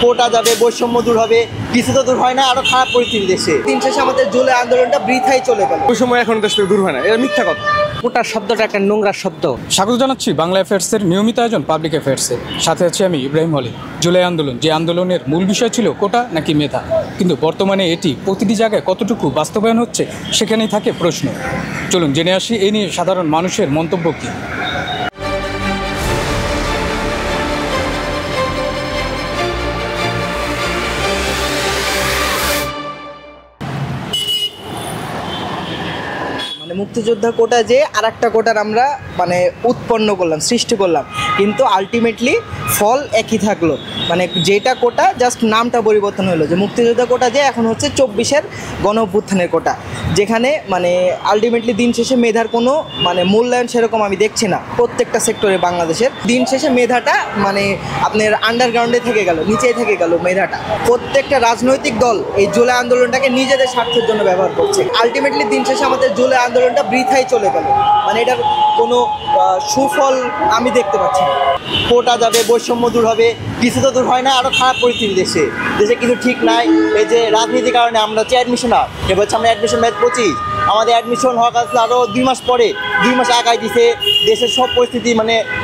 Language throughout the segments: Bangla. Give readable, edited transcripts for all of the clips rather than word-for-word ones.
কোটা যাবে, বৈষম্য দূর হবে, কিছু তো দূর হয় না, আরো খারাপ পরিস্থিতি দেশে। দিন শেষে আমাদের জুলাই আন্দোলনটা বৃথাই চলে গেল। বৈষম্য এখন দেশ থেকে দূর হয় না, এটা মিথ্যা কথা। কোটা শব্দটা একটা নোংরা শব্দ। স্বাগত জানাচ্ছি বাংলা অ্যাফেয়ার্সের নিয়মিত আয়োজন পাবলিক অ্যাফেয়ার্সের সাথে আছি আমি ইব্রাহিম হলি। জুলাই আন্দোলন, যে আন্দোলনের মূল বিষয় ছিল কোটা নাকি মেধা, কিন্তু বর্তমানে এটি প্রতিটি জায়গায় কতটুকু বাস্তবায়ন হচ্ছে সেখানেই থাকে প্রশ্ন। চলুন জেনে আসি এ নিয়ে সাধারণ মানুষের মন্তব্য কী। মুক্তিযোদ্ধা কোটা যে আর একটা কোটার আমরা উৎপন্ন করলাম, সৃষ্টি করলাম, কিন্তু আলটিমেটলি ফল একই থাকলো। যেটা কোটা জাস্ট নামটা পরিবর্তন হলো, যে মুক্তিযোদ্ধা কোটা যে এখন হচ্ছে 24-এর গণ অভ্যুত্থানের কোটা, যেখানে আলটিমেটলি দিন শেষে মেধার কোনো মূল্যায়ন সেরকম আমি দেখছি না প্রত্যেকটা সেক্টরে বাংলাদেশের। দিন শেষে মেধাটা আপনার আন্ডারগ্রাউন্ডে থেকে গেল, নিচেই থেকে গেল মেধাটা। প্রত্যেকটা রাজনৈতিক দল এই জুলাই আন্দোলনটাকে নিজেদের স্বার্থের জন্য ব্যবহার করছে। আলটিমেটলি দিন শেষে আমাদের জুলাই আন্দোলনটা বৃথাই চলে গেল, এটার কোনো সুফল আমি দেখতে পাচ্ছি না। কোটা যাবে, বৈষম্য দূর হবে, কিছু তো দূর হয় না, আরও খারাপ পরিস্থিতি দেশে কিছু ঠিক নাই। এই যে রাজনীতির কারণে আমরা হচ্ছে অ্যাডমিশন হয়, এবার হচ্ছে আমরা অ্যাডমিশন ব্যাচ 25, আমাদের অ্যাডমিশন হওয়ার কাছে আরও 2 মাস পরে 2 মাস আগায় দিছে। দেশের সব পরিস্থিতি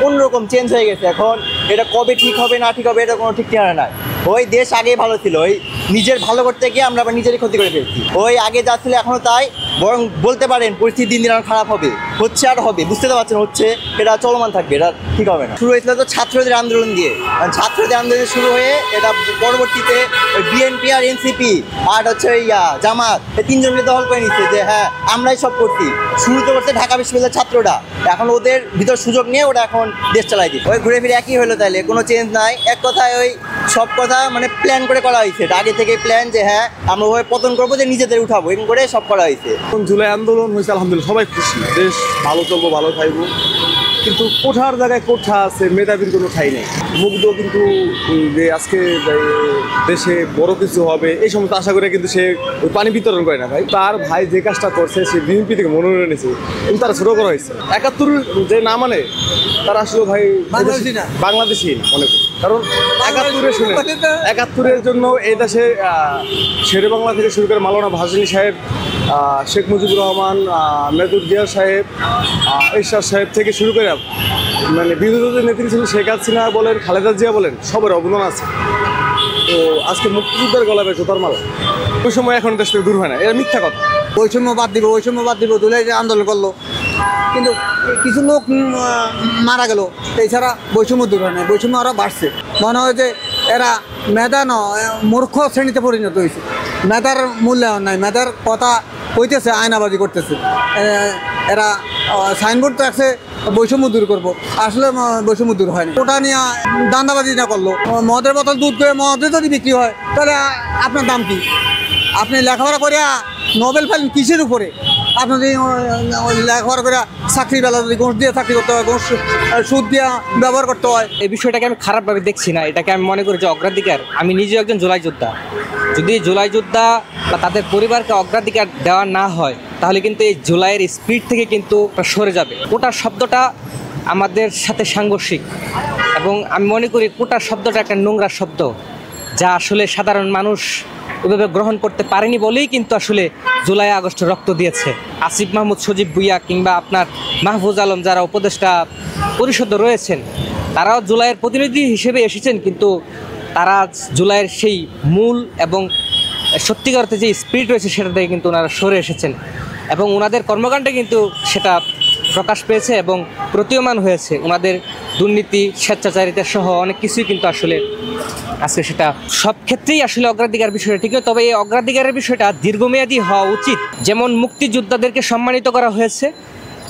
অন্যরকম চেঞ্জ হয়ে গেছে। এখন এটা কবে ঠিক হবে না ঠিক হবে এটা কোনো ঠিক ঠিকানা নাই। ওই দেশ আগেই ভালো ছিল, ওই নিজের ভালো করতে গিয়ে আমরা আবার নিজেরই ক্ষতি করে ফেলছি। ওই আগে যা ছিল এখনও তাই, বরং বলতে পারেন পরিস্থিতি দিন দিন আরও খারাপ হবে, হচ্ছে আর হবে, বুঝতে তো পারছেন, হচ্ছে, এটা চলমান থাকবে, এটা ঠিক হবে না। শুরু হয়েছিল তো ছাত্রদের আন্দোলন দিয়ে, ছাত্রদের আন্দোলন শুরু হয়ে এটা পরবর্তীতে ওই বিএনপি আর এনসিপি আর হচ্ছে ওই জামাত, এই 3 জন মিলে দখল করে নিচ্ছে যে হ্যাঁ আমরাই সব করছি। শুরুতে করছে ঢাকা বিশ্ববিদ্যালয়ের ছাত্ররা, এখন ওদের ভিতর সুযোগ নিয়ে ওরা এখন দেশ চালাই দিচ্ছে। ওই ঘুরে ফিরে একই হলো, তাইলে কোনো চেঞ্জ নাই। এক কথায় ওই সব কথা প্ল্যান করে করা হয়েছে, এটা আগে থেকে প্ল্যান যে হ্যাঁ আমরা ওই পতন করবো, যে নিজেদের উঠাবো, এরকম করে সব করা হয়েছে। জুলাই আন্দোলন হয়েছে, আলহামদুলিল্লাহ সবাই খুশি, দেশ ভালো চলবো, ভালো খাইবো। কিন্তু কোঠার জায়গায় কোঠা আছে, মেধাবীর কোনো ঠাই নেই। মুগ্ধ কিন্তু যে আজকে দেশে বড় কিছু হবে এই সমস্ত আশা করে কিন্তু সে ওই পানি বিতরণ করে না ভাই। তার ভাই যে কাজটা করছে সে বিএনপি থেকে মনোনয়ন নিয়েছে, কিন্তু তারা ছোটো করা হয়েছে। 71 যে না তারা আসলে ভাই বাংলাদেশি মনে করি, কারণ 71-এর জন্য এই দেশে শেরে বাংলা থেকে শুরু করে মাওলানা ভাসানী সাহেব, শেখ মুজিবুর রহমান, মেজর জিয়া সাহেব, এরশাদ সাহেব থেকে শুরু করে বিরোধী নেত্রী ছিলেন শেখ হাসিনা বলেন, খালেদা জিয়া বলেন, সবার অবদান আছে। তো আজকে মুক্তিযুদ্ধের গলাবে জোতার মালা। বৈষম্য এখন দেশ থেকে দূর হয় না, এটা মিথ্যা কথা। বৈষম্য বাদ দিব জুলাই আন্দোলন করলো, কিন্তু কিছু লোক মারা গেল, এছাড়া বৈষম্য দূর হয় না, বৈষম্য আরও বাড়ছে। মনে হয় যে এরা মেধা মূর্খ শ্রেণীতে পরিণত হয়েছে, মেধার মূল্যায়ন নাই, মেধার কথা কইতেছে, আয়নাবাজি করতেছে। এরা সাইনবোর্ড তো আছে বৈষম্য দূর করবো, আসলে বৈষম্য দূর হয়নি। ওটা নিয়ে দান্দাবাজি না করলো, মদের বোতল দুধ করে মদে যদি বিক্রি হয় তাহলে আপনার দাম কি? আপনি লেখাপড়া করে নোবেল পাইলেন কিসের উপরে? আপনি যদি লেখাপড়া করে চাকরি বেলা যদি ঘুষ দিয়ে চাকরি করতে হয়, ঘুষ সুদ দিয়ে ব্যবহার করতে হয়। এই বিষয়টাকে আমি খারাপভাবে দেখছি না, এটাকে আমি মনে করি যে অগ্রাধিকার। আমি নিজেও একজন জুলাই যোদ্ধা, যদি জুলাই যোদ্ধা বা তাদের পরিবারকে অগ্রাধিকার দেওয়া না হয় তাহলে কিন্তু এই জুলাইয়ের স্পিড থেকে কিন্তু সরে যাবে। কোটা শব্দটা আমাদের সাথে সাংঘর্ষিক, এবং আমি মনে করি কোটা শব্দটা একটা নোংরা শব্দ, যা আসলে সাধারণ মানুষ ওইভাবে গ্রহণ করতে পারেনি বলেই কিন্তু আসলে জুলাই আগস্টে রক্ত দিয়েছে। আসিফ মাহমুদ, সজীব ভুইয়া কিংবা আপনার মাহফুজ আলম যারা উপদেষ্টা পরিষদে রয়েছেন, তারাও জুলাইয়ের প্রতিনিধি হিসেবে এসেছেন, কিন্তু তারা জুলাইয়ের সেই মূল এবং সত্যিকার অর্থে যে স্পিরিট রয়েছে সেটা থেকে কিন্তু ওনারা সরে এসেছেন, এবং ওনাদের কর্মকাণ্ডে কিন্তু সেটা প্রকাশ পেয়েছে এবং প্রতীয়মান হয়েছে। ওনাদের দুর্নীতি, স্বেচ্ছাচারিতা সহ অনেক কিছুই কিন্তু আসলে আজকে সেটা সব ক্ষেত্রেই আসলে অগ্রাধিকার বিষয়টা ঠিক নয়, তবে এই অগ্রাধিকারের বিষয়টা দীর্ঘমেয়াদী হওয়া উচিত। যেমন মুক্তিযোদ্ধাদেরকে সম্মানিত করা হয়েছে,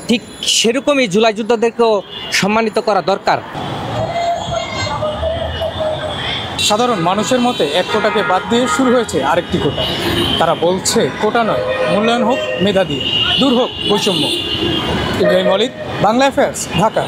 ঠিক সেরকমই জুলাই যোদ্ধাদেরকেও সম্মানিত করা দরকার। সাধারণ মানুষের মতে এক কোটাকে বাদ দিয়ে শুরু হয়েছে আরেকটি কোটা। তারা বলছে কোটা নয়, মূল্যায়ন হোক মেধা দিয়ে, দূর হোক বৈষম্য। ইব্রাহিম হলি, বাংলা অ্যাফেয়ার্স, ঢাকা।